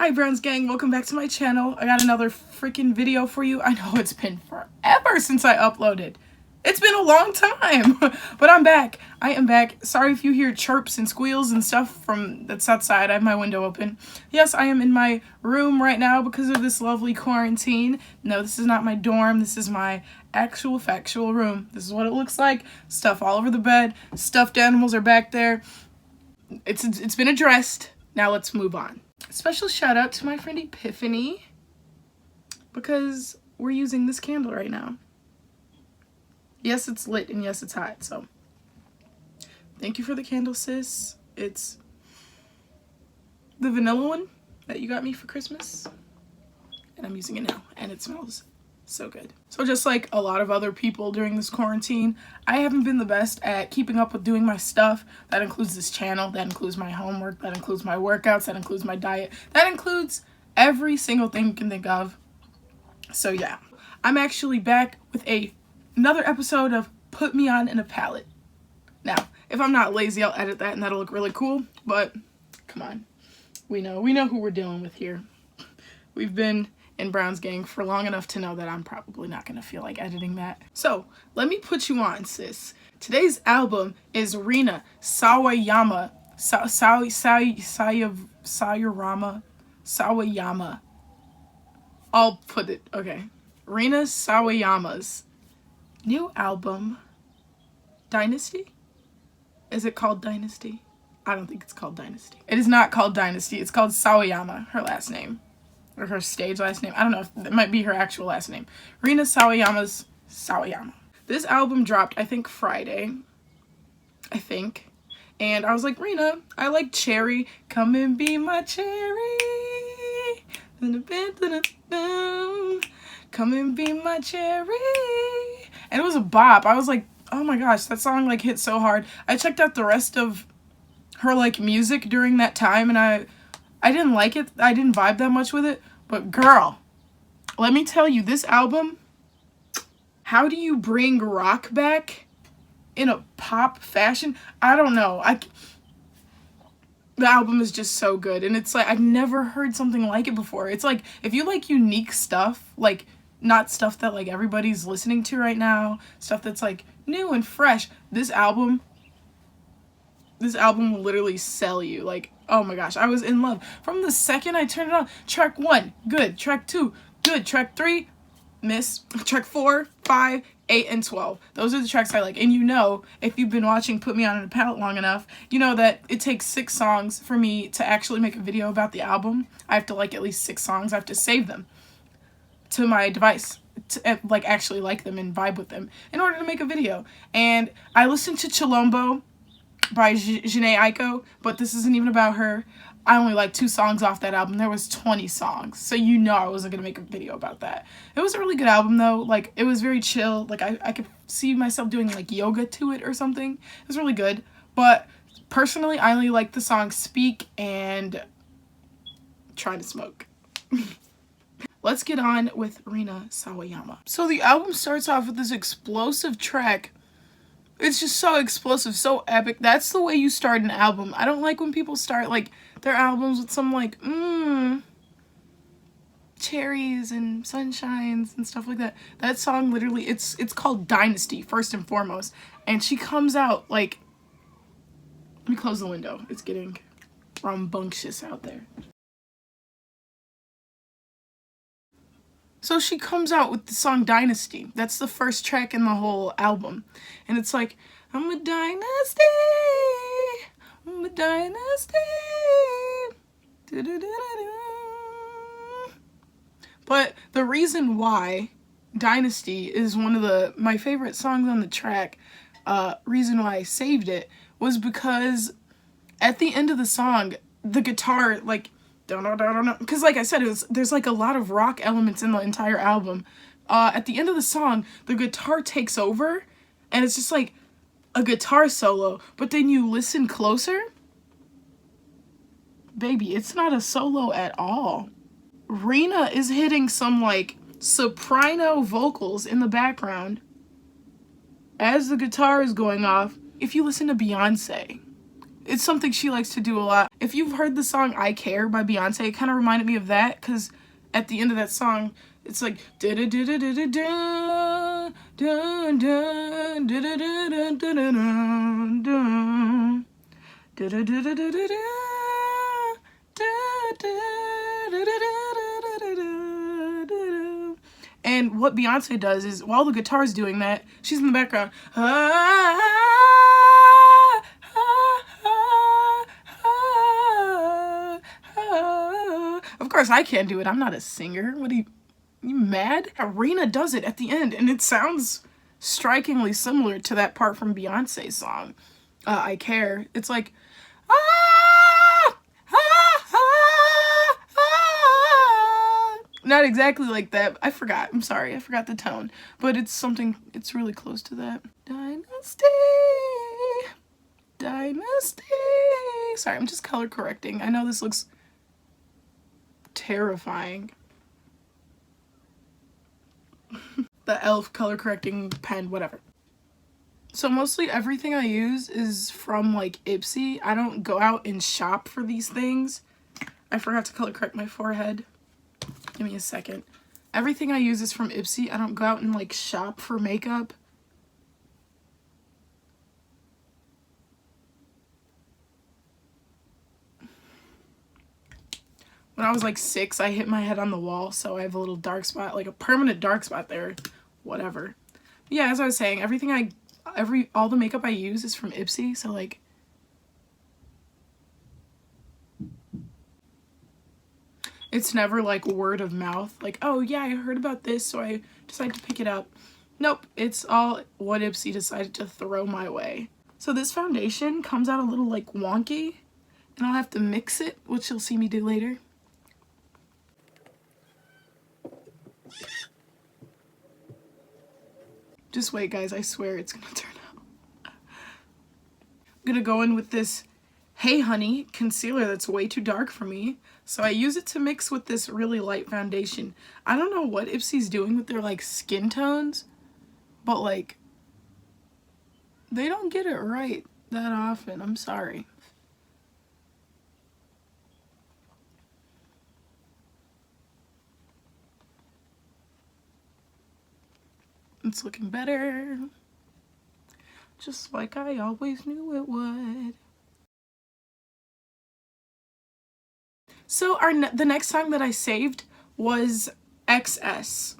Hi Browns gang, welcome back to my channel. I got another freaking video for you. I know it's been forever since I uploaded. It's been a long time, but I'm back. I am back. Sorry if you hear chirps and squeals and stuff from that's outside. I have my window open. Yes, I am in my room right now because of this lovely quarantine. No, this is not my dorm. This is my actual factual room. This is what it looks like. Stuff all over the bed. Stuffed animals are back there. It's been addressed. Now let's move on. Special shout out to my friend Epiphany because we're using this candle right now. Yes, it's lit and yes, it's hot, so thank you for the candle, sis. It's the vanilla one that you got me for Christmas and I'm using it now and it smells so good. So just like a lot of other people during this quarantine, I haven't been the best at keeping up with doing my stuff. That includes this channel, that includes my homework, that includes my workouts, that includes my diet, that includes every single thing you can think of. So yeah, I'm actually back with another episode of Put Me On in a Palette. Now, if I'm not lazy, I'll edit that and that'll look really cool, but come on. We know who we're dealing with here. We've been in Brown's gang for long enough to know that I'm probably not gonna feel like editing that. So let me put you on, sis. Today's album is Rina Sawayama. Sawayama. I'll put it, okay. Rina Sawayama's new album, Dynasty? Is it called Dynasty? I don't think it's called Dynasty. It is not called Dynasty. It's called Sawayama, her last name. Or her stage last name. I don't know if it might be her actual last name. Rina Sawayama's Sawayama. This album dropped, I think, Friday. I think. And I was like, Rina, I like cherry. Come and be my cherry. Come and be my cherry. And it was a bop. I was like, oh my gosh, that song like hit so hard. I checked out the rest of her like music during that time and I didn't like it. I didn't vibe that much with it. But girl, let me tell you, this album, how do you bring rock back in a pop fashion? I don't know. The album is just so good. And it's like, I've never heard something like it before. It's like, if you like unique stuff, like not stuff that like everybody's listening to right now, stuff that's like new and fresh, this album will literally sell you. Like, oh my gosh, I was in love. From the second I turned it on, track 1, good. Track 2, good. Track 3, miss. Track 4, 5, 8, and 12. Those are the tracks I like. And you know, if you've been watching Put Me On in a Palette long enough, you know that it takes 6 songs for me to actually make a video about the album. I have to like at least 6 songs. I have to save them to my device to like actually like them and vibe with them in order to make a video. And I listened to Chilombo by Jhené Aiko, but this isn't even about her. I only like 2 songs off that album. There was 20 songs, so you know I wasn't gonna make a video about that. It was a really good album though. Like, it was very chill. Like, I could see myself doing like yoga to it or something. It was really good, but personally I only like the song Speak and Trying to Smoke. Let's get on with Rina Sawayama. So the album starts off with this explosive track. It's just so explosive, so epic. That's the way you start an album. I don't like when people start like their albums with some like cherries and sunshines and stuff like that. That song literally, it's called Dynasty first and foremost. And she comes out like, let me close the window. It's getting rambunctious out there. So she comes out with the song Dynasty. That's the first track in the whole album. And it's like, I'm a dynasty. I'm a dynasty. But the reason why Dynasty is one of my favorite songs on the track, reason why I saved it, was because at the end of the song, the guitar, like, because like I said, there's like a lot of rock elements in the entire album. At the end of the song, the guitar takes over and it's just like a guitar solo, but then you listen closer, baby, it's not a solo at all. Rina is hitting some like soprano vocals in the background as the guitar is going off. If you listen to Beyonce, It's something she likes to do a lot. If you've heard the song I Care by Beyonce, it kind of reminded me of that, because at the end of that song, it's like and what Beyonce does is, while the guitar's doing that, she's in the background. Of course, I can't do it. I'm not a singer. What are you mad? Rina does it at the end, and it sounds strikingly similar to that part from Beyonce's song, I Care. It's like, not exactly like that. I forgot. I'm sorry. I forgot the tone. But it's something, it's really close to that. Dynasty. Dynasty. Sorry, I'm just color correcting. I know this looks terrifying. The elf color correcting pen, whatever. So mostly everything I use is from like Ipsy. I don't go out and shop for these things. I forgot to color correct my forehead. Give me a second. Everything I use is from Ipsy. I don't go out and like shop for makeup. When I was like 6, I hit my head on the wall, so I have a little dark spot, like a permanent dark spot there. Whatever. But yeah, as I was saying, all the makeup I use is from Ipsy, so like it's never like word of mouth, like, oh yeah, I heard about this, so I decided to pick it up. Nope, it's all what Ipsy decided to throw my way. So this foundation comes out a little like wonky, and I'll have to mix it, which you'll see me do later. Just wait, guys, I swear it's gonna turn out. I'm gonna go in with this Hey Honey concealer that's way too dark for me. So I use it to mix with this really light foundation. I don't know what Ipsy's doing with their like skin tones, but like they don't get it right that often. I'm sorry. It's looking better. Just like I always knew it would. So the next song that I saved was XS.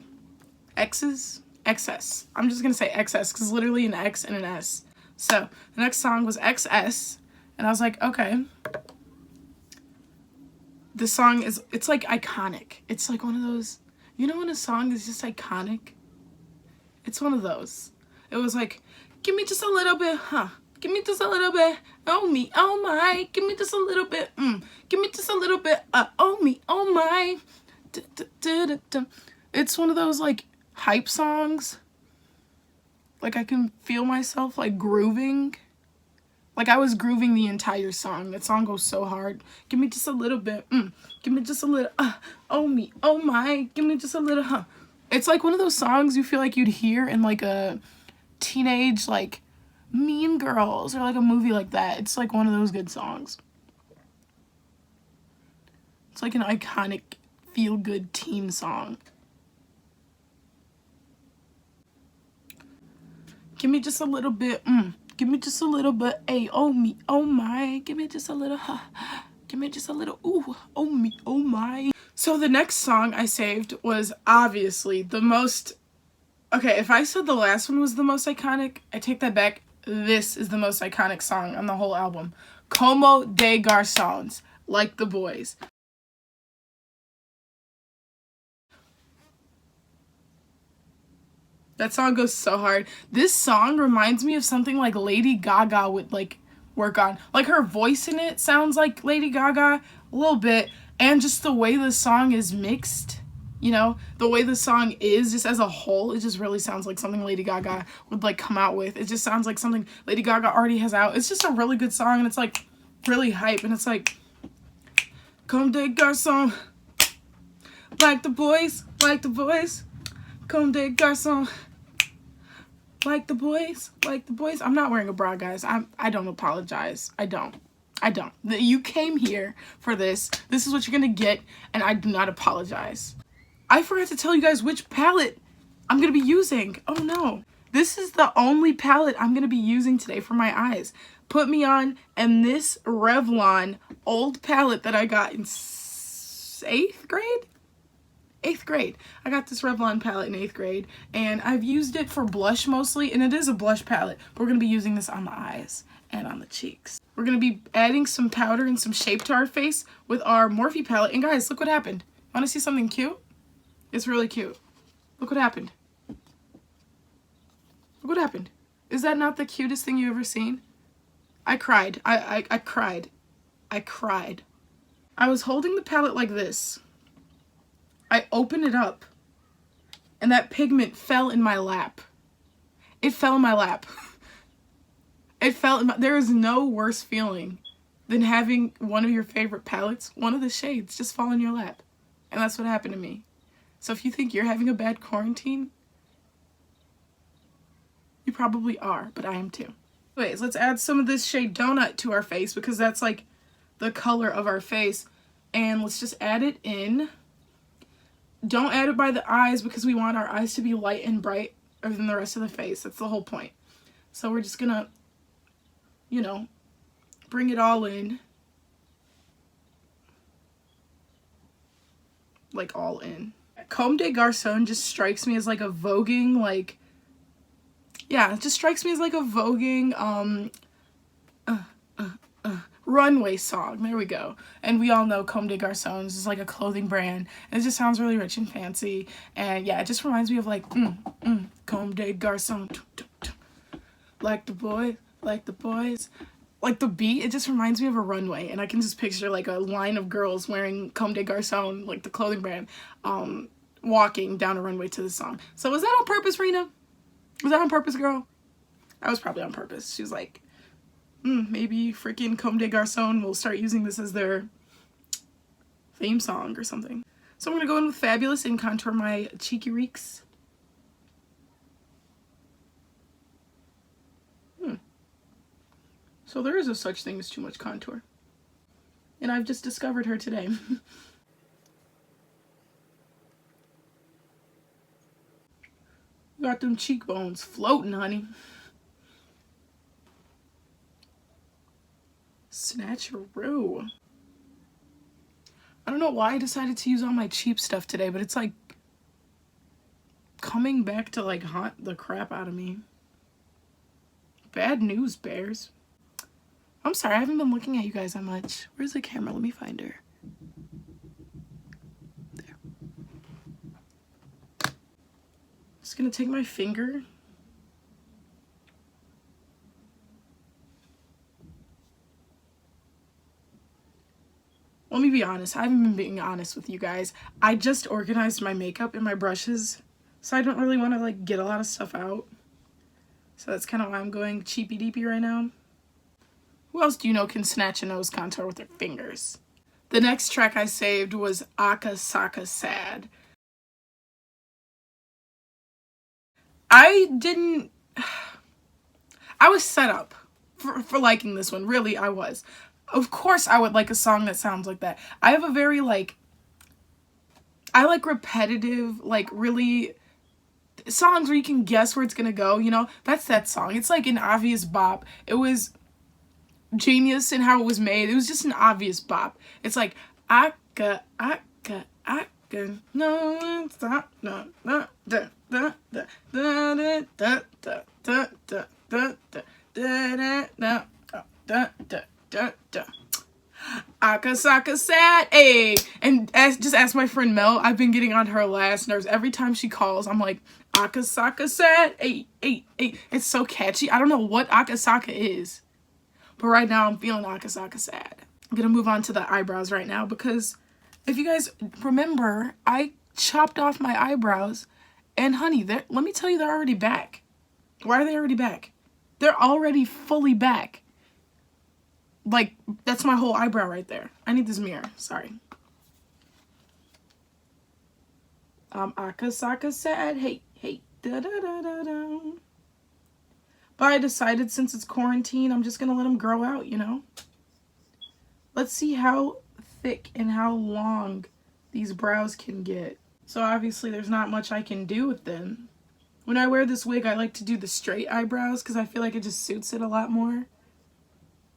X's? XS. I'm just gonna say XS because it's literally an X and an S. So the next song was XS, and I was like, okay. This song it's like iconic. It's like one of those, you know when a song is just iconic? It's one of those. It was like, give me just a little bit, huh? Give me just a little bit, oh me, oh my. Give me just a little bit, Give me just a little bit, oh me, oh my. It's one of those like hype songs. Like I can feel myself like grooving. Like I was grooving the entire song. That song goes so hard. Give me just a little bit, Give me just a little, oh me, oh my. Give me just a little, huh? It's like one of those songs you feel like you'd hear in like a teenage like Mean Girls or like a movie like that. It's like one of those good songs. It's like an iconic feel-good teen song. Give me just a little bit, Give me just a little bit, hey, oh me, oh my. Give me just a little, Give me just a little, ooh, oh me, oh my. So the next song I saved was obviously the most, okay, if I said the last one was the most iconic, I take that back. This is the most iconic song on the whole album. Como de Garcons, Like the Boys. That song goes so hard. This song reminds me of something like Lady Gaga would like work on. Like her voice in it sounds like Lady Gaga a little bit, and just the way the song is mixed, you know, the way the song is just as a whole, it just really sounds like something Lady Gaga would like come out with. It just sounds like something Lady Gaga already has out. It's just a really good song, and it's like really hype, and it's like Comme des Garcons, like the boys, like the boys. Comme des Garcons, like the boys, like the boys. I'm not wearing a bra, guys. I don't apologize. I don't. I don't. You came here for this. This is what you're gonna get, and I do not apologize. I forgot to tell you guys which palette I'm gonna be using. Oh no. This is the only palette I'm gonna be using today for my eyes. Put me on, and this Revlon old palette that I got in 8th grade? 8th grade. I got this Revlon palette in 8th grade, and I've used it for blush mostly, and it is a blush palette, but we're gonna be using this on the eyes and on the cheeks. We're gonna be adding some powder and some shape to our face with our Morphe palette, and guys, look what happened. Wanna see something cute? It's really cute. Look what happened. Look what happened. Is that not the cutest thing you've ever seen? I cried. I cried. I cried. I was holding the palette like this. I opened it up, and that pigment fell in my lap. It fell in my lap. It fell in my, there is no worse feeling than having one of your favorite palettes, one of the shades, just fall in your lap. And that's what happened to me. So if you think you're having a bad quarantine, you probably are, but I am too. Anyways, let's add some of this shade Donut to our face because that's like the color of our face. And let's just add it in. Don't add it by the eyes because we want our eyes to be light and bright other than the rest of the face. That's the whole point. So we're just gonna, you know, bring it all in. Like all in. Comme des Garcons just strikes me as like a voguing, like, yeah, it just strikes me as like a voguing runway song. There we go. And we all know Comme des Garcons is like a clothing brand, and it just sounds really rich and fancy. And yeah, it just reminds me of like Comme des Garcons, like the boys, like the boys, like the beat. It just reminds me of a runway, and I can just picture like a line of girls wearing Comme des Garcons, like the clothing brand, walking down a runway to the song. So was that on purpose, Rina? Was that on purpose, girl? That was probably on purpose. She was like, maybe freaking Comme des Garcons will start using this as their theme song or something. So I'm going to go in with Fabulous and contour my cheeky reeks. So there is a such thing as too much contour. And I've just discovered her today. Got them cheekbones floating, honey. Snatcheroo. I don't know why I decided to use all my cheap stuff today, but it's like coming back to like haunt the crap out of me. Bad news, bears. I'm sorry, I haven't been looking at you guys that much. Where's the camera? Let me find her. There. Just gonna take my finger. Let me be honest. I haven't been being honest with you guys. I just organized my makeup and my brushes, so I don't really want to like get a lot of stuff out. So that's kind of why I'm going cheapy deepy right now. Who else do you know can snatch a nose contour with their fingers? The next track I saved was AKASAKA SAD. I was set up for liking this one. Really, I was. Of course I would like a song that sounds like that. I have a very like, I like repetitive, like really songs where you can guess where it's gonna go, you know? That's that song. It's like an obvious bop. It was genius in how it was made. It was just an obvious bop. It's like, no, stop, no, da, da, da, da, da, da, da, da, da, da, da, da, da, da, da, da, da. AKASAKA SAD, ayy. And just ask my friend Mel. I've been getting on her last nerves. Every time she calls, I'm like, AKASAKA SAD, ayy, ayy, ayy. It's so catchy. I don't know what AKASAKA is, but right now I'm feeling AKASAKA SAD. I'm gonna move on to the eyebrows right now because if you guys remember, I chopped off my eyebrows, and honey, let me tell you, they're already back. Why are they already back? They're already fully back. Like, that's my whole eyebrow right there. I need this mirror. Sorry. AKASAKA SAD. Hey, hey. Da da da da da. But I decided since it's quarantine, I'm just gonna let them grow out, you know? Let's see how thick and how long these brows can get. So obviously there's not much I can do with them. When I wear this wig, I like to do the straight eyebrows because I feel like it just suits it a lot more.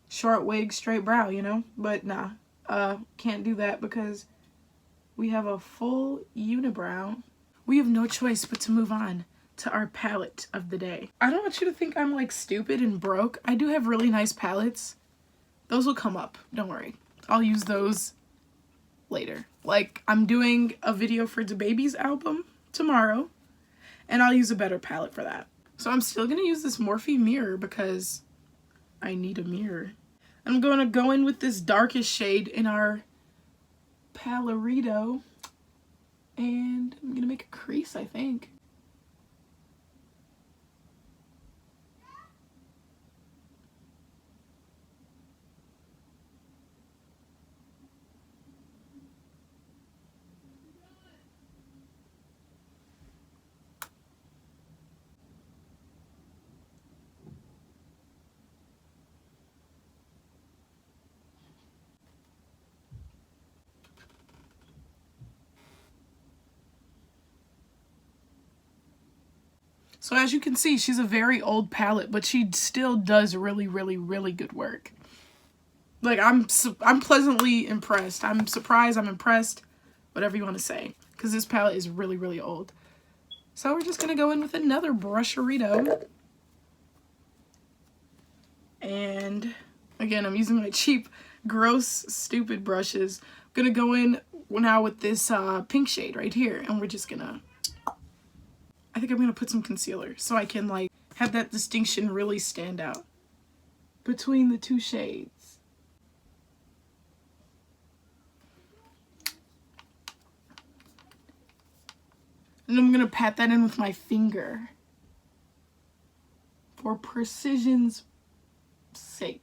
Short wig, straight brow, you know? But nah, can't do that because we have a full unibrow. We have no choice but to move on to our palette of the day. I don't want you to think I'm like stupid and broke. I do have really nice palettes. Those will come up, don't worry. I'll use those later. Like, I'm doing a video for DaBaby's album tomorrow, and I'll use a better palette for that. So I'm still gonna use this Morphe mirror because I need a mirror. I'm gonna go in with this darkest shade in our Palorito, and I'm gonna make a crease, I think. So as you can see, she's a very old palette, but she still does really, really, really good work. Like, I'm pleasantly impressed. I'm surprised, I'm impressed, whatever you want to say. Because this palette is really, really old. So we're just going to go in with another brusherito. And again, I'm using my cheap, gross, stupid brushes. I'm going to go in now with this pink shade right here. And we're just going to... I think I'm going to put some concealer so I can like have that distinction really stand out between the two shades. And I'm going to pat that in with my finger for precision's sake.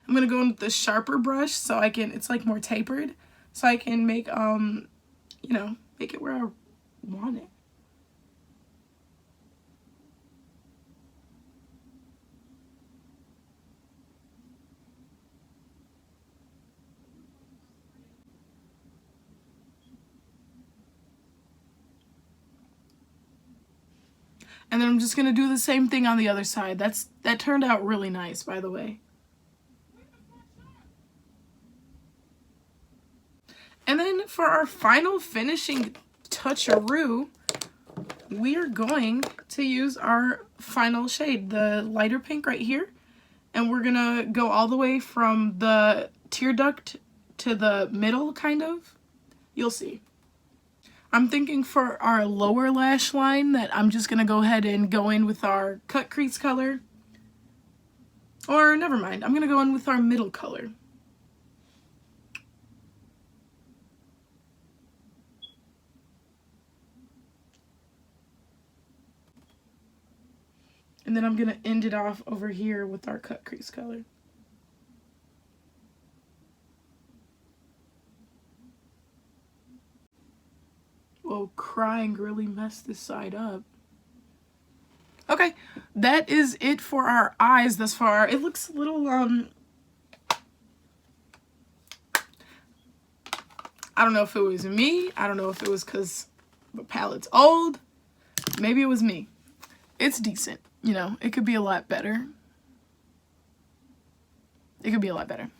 I'm going to go in with the sharper brush so I can, it's like more tapered, so I can make, you know, make it where I want it. And then I'm just going to do the same thing on the other side. That turned out really nice, by the way. And then for our final finishing toucheroo, we are going to use our final shade, the lighter pink right here. And we're going to go all the way from the tear duct to the middle, kind of. You'll see. I'm thinking for our lower lash line that I'm just going to go ahead and go in with our cut crease color. Or never mind, I'm going to go in with our middle color. And then I'm going to end it off over here with our cut crease color. Whoa, crying really messed this side up. Okay, that is it for our eyes thus far. It looks a little, I don't know if it was me. I don't know if it was because the palette's old. Maybe it was me. It's decent. You know, it could be a lot better. It could be a lot better.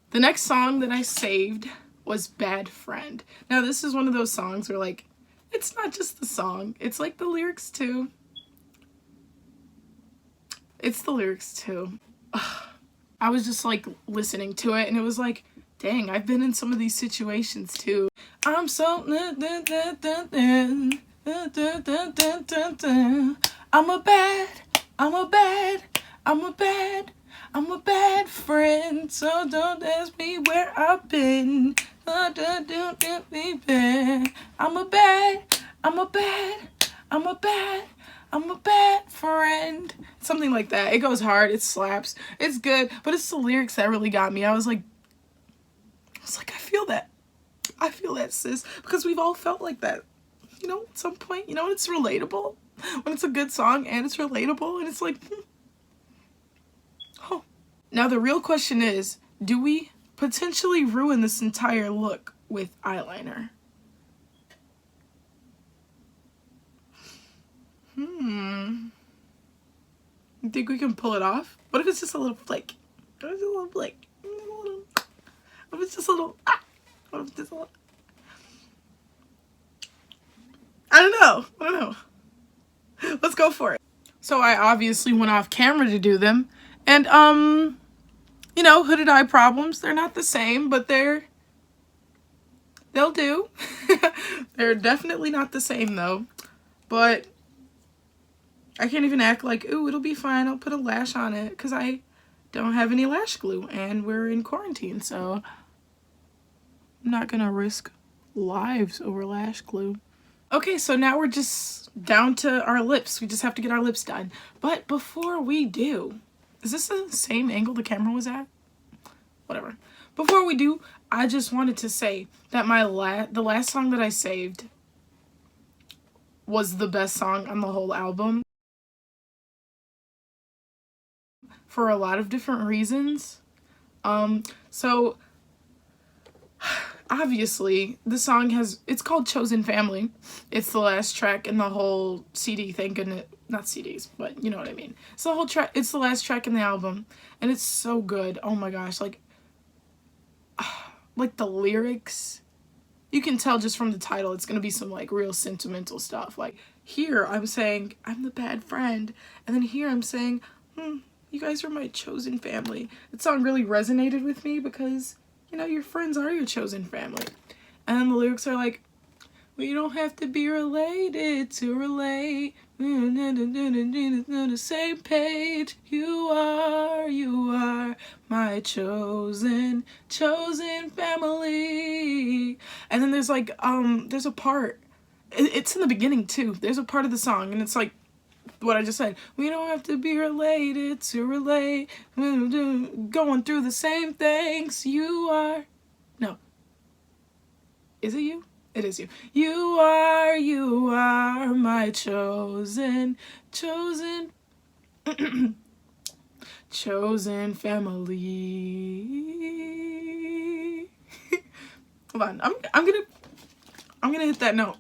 The next song that I saved was Bad Friend. Now, this is one of those songs where, like, it's not just the song. It's, like, the lyrics, too. It's the lyrics, too. Ugh. I was just, like, listening to it, and it was like, dang, I've been in some of these situations, too. I'm so... I'm a bad friend, so don't ask me where I've been. I'm a bad friend. Something like that. It goes hard, it slaps, it's good, but it's the lyrics that really got me. I was like, I feel that, sis, because we've all felt like that, you know, at some point. You know, it's relatable when it's a good song and it's relatable and it's like, Now the real question is, do we potentially ruin this entire look with eyeliner? You think we can pull it off? What if it's just a little flake? What if it's a little flake? What if it's just a little, what if it's just a little, I don't know. Let's go for it. So I obviously went off camera to do them. And, you know, hooded eye problems, they're not the same, but they'll do. They're definitely not the same though. But I can't even act like, ooh, it'll be fine, I'll put a lash on it, because I don't have any lash glue and we're in quarantine, so I'm not gonna risk lives over lash glue. Okay, so now we're just down to our lips. We just have to get our lips done. But before we do, is this the same angle the camera was at? Whatever. Before we do, I just wanted to say that the last song that I saved was the best song on the whole album. For a lot of different reasons. So obviously the song it's called Chosen Family. It's the last track in the whole CD thing, and not CDs, but you know what I mean. It's the whole track, it's the last track in the album, and it's so good. Oh my gosh, like the lyrics, you can tell just from the title it's gonna be some like real sentimental stuff. Like here I'm saying I'm the bad friend, and then here I'm saying you guys are my chosen family. That song really resonated with me because, you know, your friends are your chosen family. And then the lyrics are like, we don't have to be related to relate. We're on the same page. You are my chosen family. And then there's like, there's a part, it's in the beginning too. There's a part of the song and it's like, what I just said, we don't have to be related to relate, going through the same things. You are, no, is it you? It is you. You are my chosen chosen family. Hold on, I'm gonna hit that note.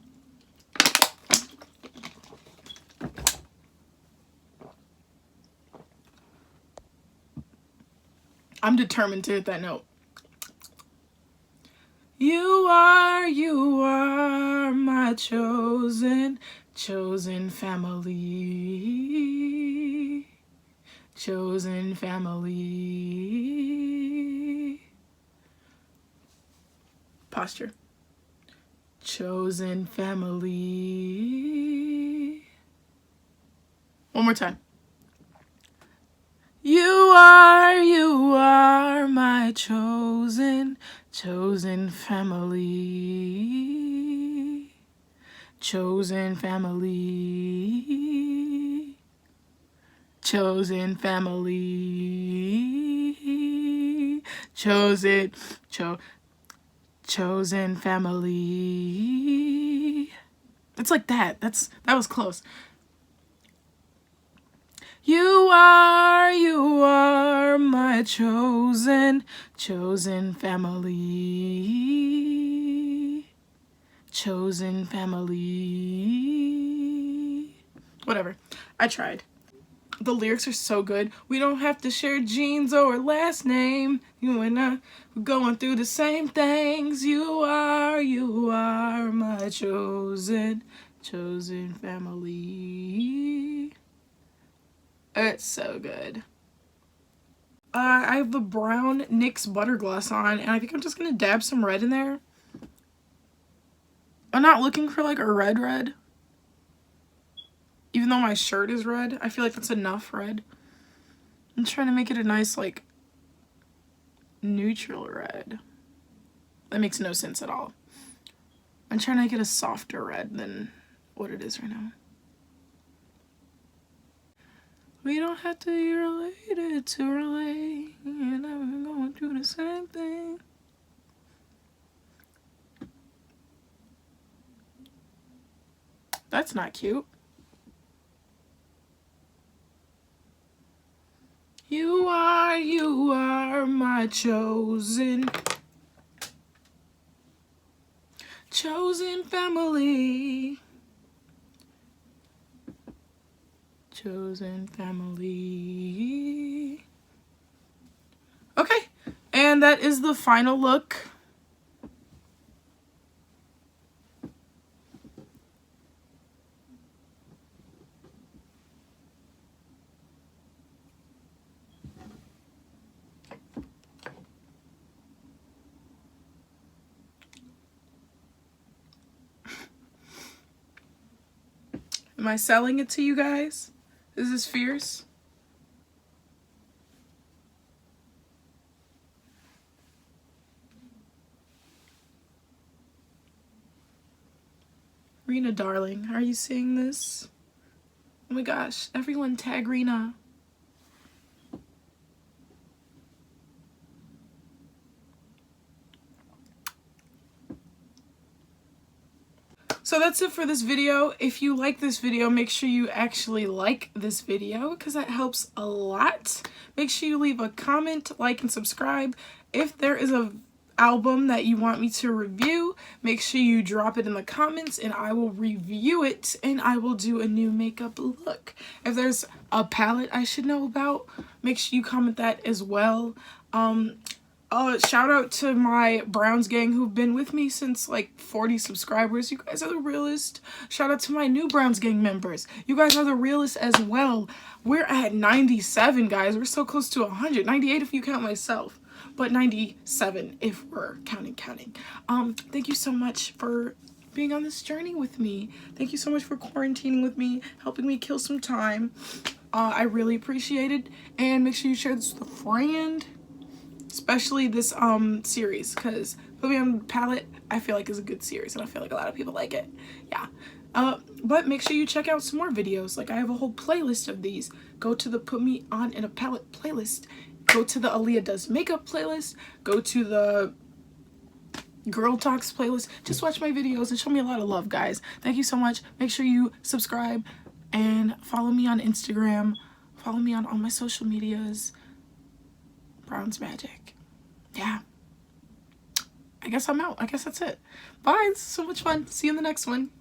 I'm determined to hit that note. You are my chosen family. Chosen family. Posture. Chosen family. One more time. You are my chosen family. Chosen family. Chosen family. Chosen family. It's like that. That was close. You are my chosen family. Chosen family. Whatever. I tried. The lyrics are so good. We don't have to share genes or last name. You and I, we're going through the same things. You are my chosen family. It's so good. I have the brown NYX butter gloss on, and I think I'm just gonna dab some red in there. I'm not looking for like a red. Even though my shirt is red, I feel like that's enough red. I'm trying to make it a nice like neutral red. That makes no sense at all. I'm trying to make it a softer red than what it is right now. We don't have to be related to relate, and I'm going through the same thing. That's not cute. You my chosen family. Chosen family. Okay, and that is the final look. Am I selling it to you guys? Is this fierce? Rina, darling, are you seeing this? Oh my gosh, everyone tag Rina. So that's it for this video. If you like this video, make sure you actually like this video because that helps a lot. Make sure you leave a comment, like, and subscribe. If there is a album that you want me to review, make sure you drop it in the comments and I will review it and I will do a new makeup look. If there's a palette I should know about, make sure you comment that as well. Shout out to my Browns gang who've been with me since like 40 subscribers. You guys are the realest. Shout out to my new Browns gang members. You guys are the realest as well. We're at 97, guys. We're so close to 100. 98 if you count myself, but 97 if we're counting. Thank you so much for being on this journey with me. Thank you so much for quarantining with me, helping me kill some time. I really appreciate it. And make sure you share this with a friend. Especially this series, because Put Me On Palette I feel like is a good series and I feel like a lot of people like it. Yeah. But make sure you check out some more videos. Like I have a whole playlist of these. Go to the Put Me On in a Palette playlist. Go to the Aaliyah Does Makeup playlist. Go to the Girl Talks playlist. Just watch my videos and show me a lot of love, guys. Thank you so much. Make sure you subscribe and follow me on Instagram. Follow me on all my social medias. Brown's Magic. Yeah. I guess I'm out. I guess that's it. Bye. This is so much fun. See you in the next one.